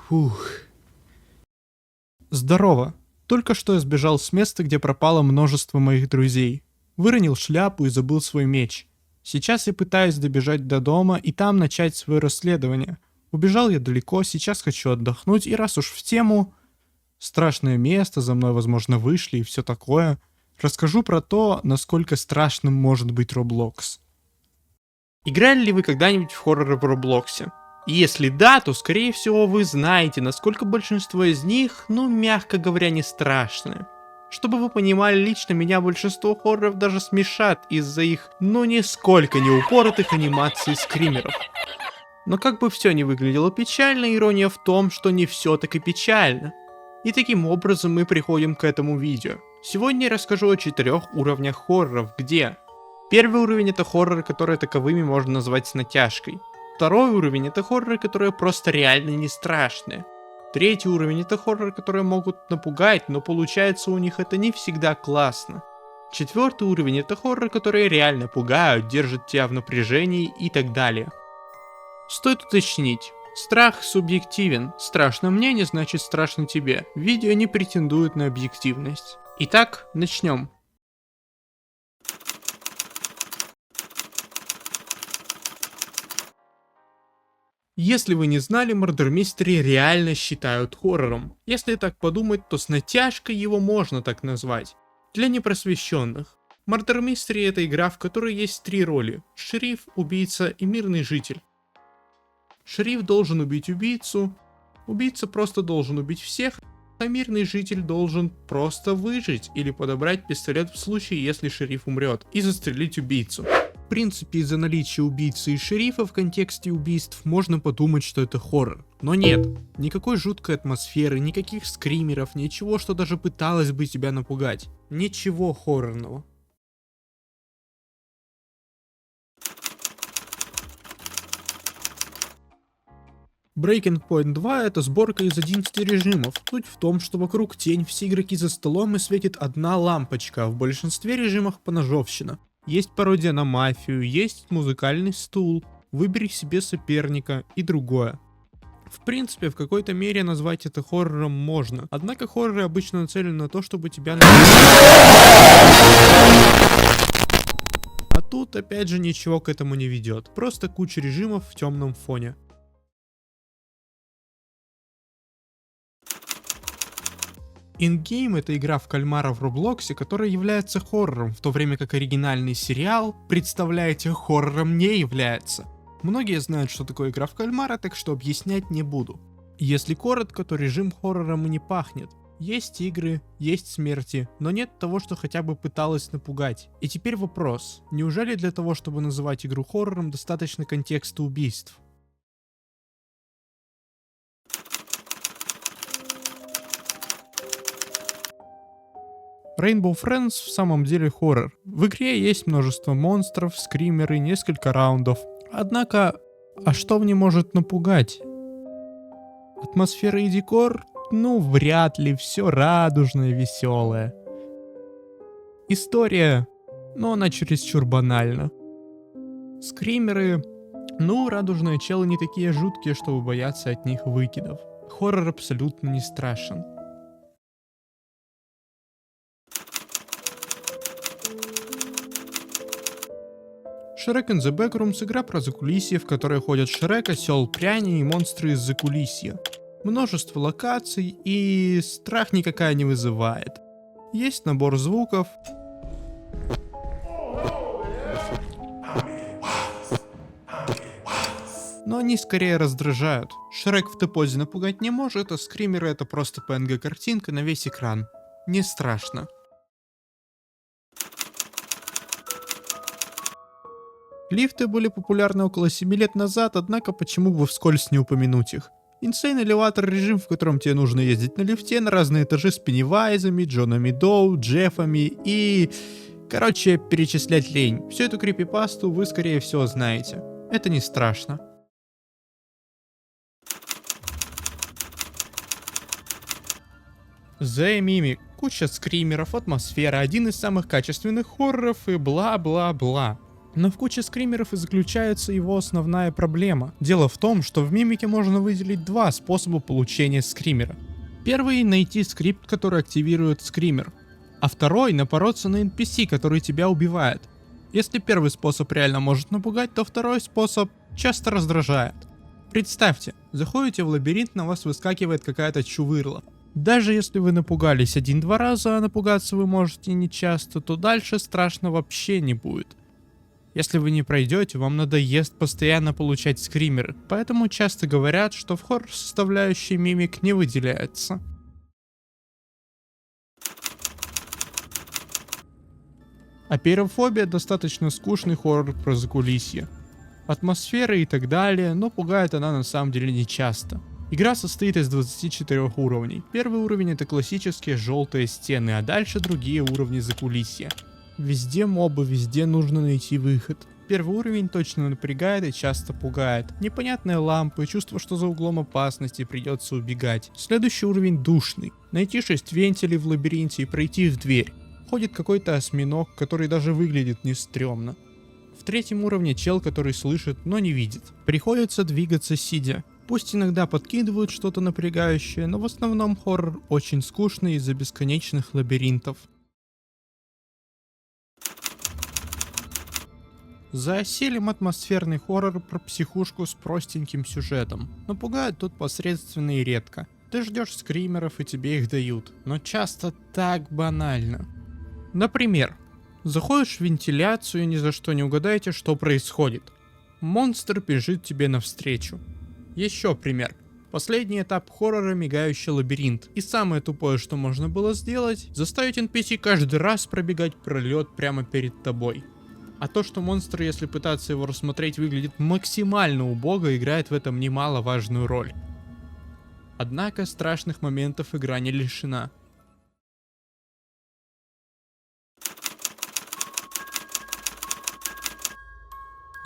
Фух. Здорово. Только что я сбежал с места, где пропало множество моих друзей. Выронил шляпу и забыл свой меч. Сейчас я пытаюсь добежать до дома и там начать свое расследование. Убежал я далеко, сейчас хочу отдохнуть, и раз уж в тему... Страшное место, за мной, возможно, вышли и все такое. Расскажу про то, насколько страшным может быть Roblox. Играли ли вы когда-нибудь в хорроры в Роблоксе? И если да, то скорее всего вы знаете, насколько большинство из них, мягко говоря, не страшные. Чтобы вы понимали, лично меня большинство хорроров даже смешат из-за их, нисколько не упоротых анимаций скримеров. Но как бы все ни выглядело печально, ирония в том, что не все так и печально. И таким образом мы приходим к этому видео. Сегодня я расскажу о 4 уровнях хорроров, где... Первый уровень — это хорроры, которые таковыми можно назвать с натяжкой. Второй уровень — это хорроры, которые просто реально не страшные. Третий уровень — это хорроры, которые могут напугать, но получается у них это не всегда классно. Четвертый уровень — это хорроры, которые реально пугают, держат тебя в напряжении и так далее. Стоит уточнить. Страх субъективен. Страшно мне не значит страшно тебе. Видео не претендует на объективность. Итак, начнем. Если вы не знали, Murder Mystery реально считают хоррором. Если так подумать, то с натяжкой его можно так назвать. Для непросвещенных. Murder Mystery — это игра, в которой есть 3 роли: шериф, убийца и мирный житель. Шериф должен убить убийцу, убийца просто должен убить всех, а мирный житель должен просто выжить или подобрать пистолет в случае, если шериф умрет, и застрелить убийцу. В принципе, из-за наличия убийцы и шерифа в контексте убийств можно подумать, что это хоррор. Но нет, никакой жуткой атмосферы, никаких скримеров, ничего, что даже пыталось бы тебя напугать. Ничего хоррорного. Breaking Point 2 — это сборка из 11 режимов. Суть в том, что вокруг тень, все игроки за столом и светит одна лампочка, а в большинстве режимов поножовщина. Есть пародия на мафию, есть музыкальный стул, выбери себе соперника и другое. В принципе, в какой-то мере назвать это хоррором можно, однако хорроры обычно нацелены на то, чтобы тебя... А тут опять же ничего к этому не ведет, просто куча режимов в темном фоне. InGame — это игра в кальмара в Роблоксе, которая является хоррором, в то время как оригинальный сериал, представляете, хоррором не является. Многие знают, что такое игра в кальмара, так что объяснять не буду. Если коротко, то режим хоррором и не пахнет. Есть игры, есть смерти, но нет того, что хотя бы пыталось напугать. И теперь вопрос: неужели для того, чтобы называть игру хоррором, достаточно контекста убийств? Rainbow Friends в самом деле хоррор. В игре есть множество монстров, скримеры, несколько раундов. Однако, а что в ней может напугать? Атмосфера и декор? Вряд ли, все радужное, веселое. История? Она чересчур банальна. Скримеры? Радужные челы не такие жуткие, чтобы бояться от них выкидов. Хоррор абсолютно не страшен. Shrek in the Backrooms — игра про закулисье, в которой ходят Шрек, осел Пряни и монстры из закулисья. Множество локаций, и страх никакая не вызывает. Есть набор звуков. Но они скорее раздражают. Шрек в Т-позе напугать не может, а скримеры — это просто PNG-картинка на весь экран. Не страшно. Лифты были популярны около 7 лет назад, однако почему бы вскользь не упомянуть их. Insane Elevator — режим, в котором тебе нужно ездить на лифте на разные этажи с Пеннивайзами, Джонами Доу, Джеффами и... перечислять лень. Всю эту крипипасту вы скорее всего знаете. Это не страшно. The Mimic Куча скримеров, атмосфера, один из самых качественных хорроров и бла-бла-бла. Но в куче скримеров и заключается его основная проблема. Дело в том, что в Мимике можно выделить два способа получения скримера. Первый — найти скрипт, который активирует скример. А второй — напороться на NPC, который тебя убивает. Если первый способ реально может напугать, то второй способ часто раздражает. Представьте, заходите в лабиринт, на вас выскакивает какая-то чувырла. Даже если вы напугались 1-2 раза, а напугаться вы можете не часто, то дальше страшно вообще не будет. Если вы не пройдете, вам надоест постоянно получать скримеры, поэтому часто говорят, что в хоррор составляющей Мимик не выделяется. Апейрофобия — достаточно скучный хоррор про закулисье. Атмосфера и так далее, но пугает она на самом деле не часто. Игра состоит из 24 уровней. Первый уровень — это классические желтые стены, а дальше другие уровни закулисья. Везде мобы, везде нужно найти выход. Первый уровень точно напрягает и часто пугает. Непонятные лампы, чувство, что за углом опасности придется убегать. Следующий уровень душный. Найти 6 вентилей в лабиринте и пройти в дверь. Ходит какой-то осьминог, который даже выглядит не стрёмно. В третьем уровне чел, который слышит, но не видит. Приходится двигаться сидя. Пусть иногда подкидывают что-то напрягающее, но в основном хоррор очень скучный из-за бесконечных лабиринтов. За осилием атмосферный хоррор про психушку с простеньким сюжетом, но пугает тут посредственно и редко. Ты ждешь скримеров и тебе их дают, но часто так банально. Например, заходишь в вентиляцию и ни за что не угадаете, что происходит. Монстр бежит тебе навстречу. Еще пример. Последний этап хоррора — мигающий лабиринт. И самое тупое, что можно было сделать — заставить NPC каждый раз пробегать пролет прямо перед тобой. А то, что монстр, если пытаться его рассмотреть, выглядит максимально убого, играет в этом немаловажную роль. Однако страшных моментов игра не лишена.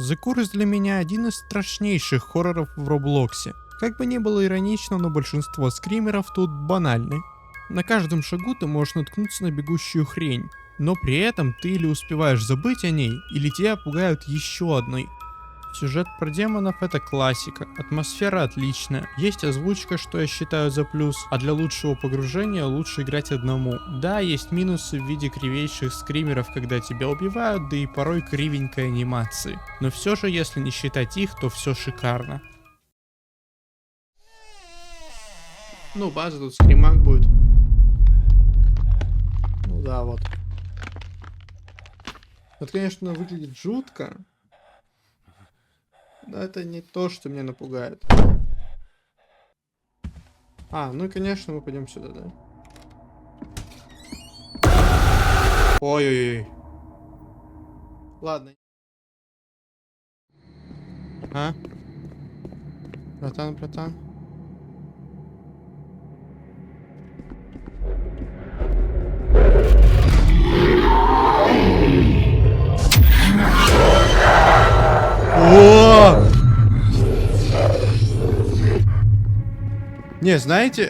The Curse для меня один из страшнейших хорроров в Роблоксе. Как бы ни было иронично, но большинство скримеров тут банальны. На каждом шагу ты можешь наткнуться на бегущую хрень, но при этом ты или успеваешь забыть о ней, или тебя пугают еще одной. Сюжет про демонов — это классика, атмосфера отличная, есть озвучка, что я считаю за плюс, а для лучшего погружения лучше играть одному. Да, есть минусы в виде кривейших скримеров, когда тебя убивают, да и порой кривенькой анимации. Но все же, если не считать их, то все шикарно. Ну, база тут скримак будет. Ну да, вот. Вот, конечно, выглядит жутко. Но это не то, что меня напугает. А, ну и конечно мы пойдем сюда, да? Ой-ой-ой. Ладно. А? Братан. О! Не, знаете,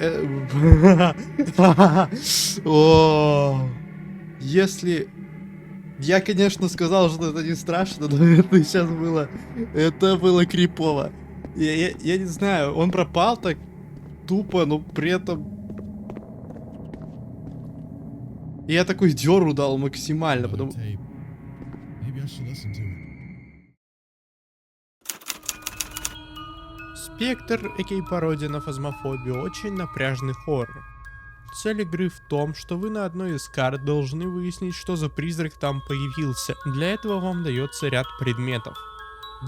о, если я, конечно, сказал, что это не страшно, но это сейчас было, это было крипово. Я не знаю, он пропал так тупо, но при этом я такой дёру дал максимально, потому. Спектр, а.к.а. пародия на фазмофобию, очень напряжный хоррор. Цель игры в том, что вы на одной из карт должны выяснить, что за призрак там появился. Для этого вам дается ряд предметов.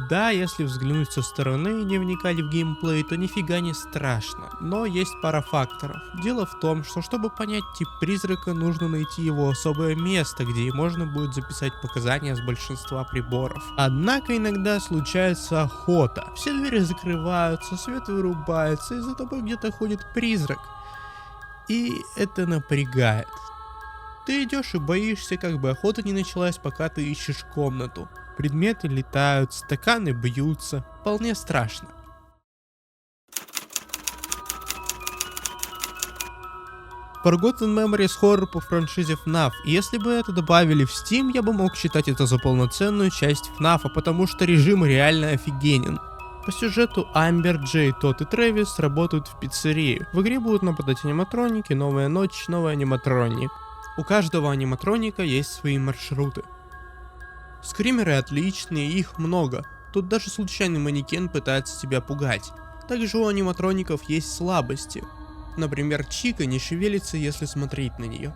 Да, если взглянуть со стороны и не вникать в геймплей, то нифига не страшно, но есть пара факторов. Дело в том, что чтобы понять тип призрака, нужно найти его особое место, где можно будет записать показания с большинства приборов. Однако иногда случается охота. Все двери закрываются, свет вырубается, и за тобой где-то ходит призрак. И это напрягает. Ты идешь и боишься, как бы охота не началась, пока ты ищешь комнату. Предметы летают, стаканы бьются. Вполне страшно. Forgotten Memories хоррор по франшизе FNAF, и если бы это добавили в Steam, я бы мог считать это за полноценную часть FNAF, потому что режим реально офигенен. По сюжету Амбер, Джей, Тодд и Трэвис работают в пиццерию. В игре будут нападать аниматроники, новая ночь, новый аниматроник. У каждого аниматроника есть свои маршруты. Скримеры отличные, их много. Тут даже случайный манекен пытается тебя пугать. Также у аниматроников есть слабости. Например, Чика не шевелится, если смотреть на нее.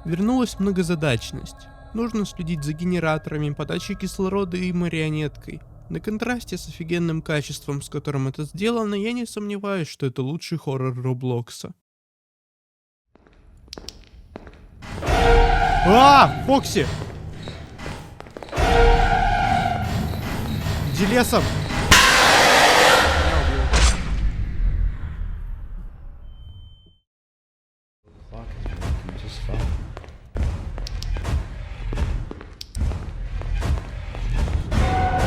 Вернулась многозадачность. Нужно следить за генераторами, подачей кислорода и марионеткой. На контрасте с офигенным качеством, с которым это сделано, я не сомневаюсь, что это лучший хоррор Роблокса. Фокси! Иди лесом!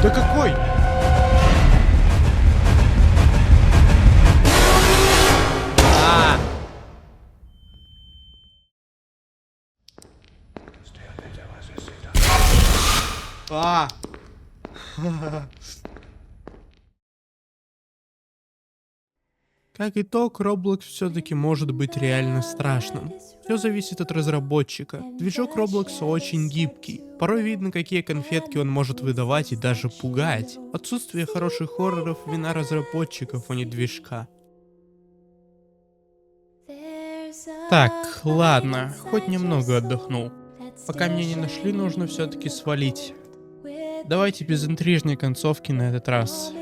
Да какой? Как итог, Roblox все-таки может быть реально страшным. Все зависит от разработчика. Движок Roblox очень гибкий. Порой видно, какие конфетки он может выдавать и даже пугать. Отсутствие хороших хорроров — вина разработчиков, а не движка. Так, ладно, хоть немного отдохнул. Пока меня не нашли, нужно все-таки свалить. Давайте без интрижной концовки на этот раз.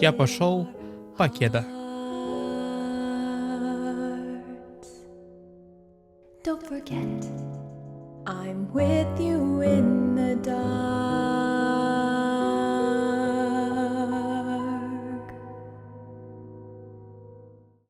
Я пошел, покеда. Don't forget, I'm with you in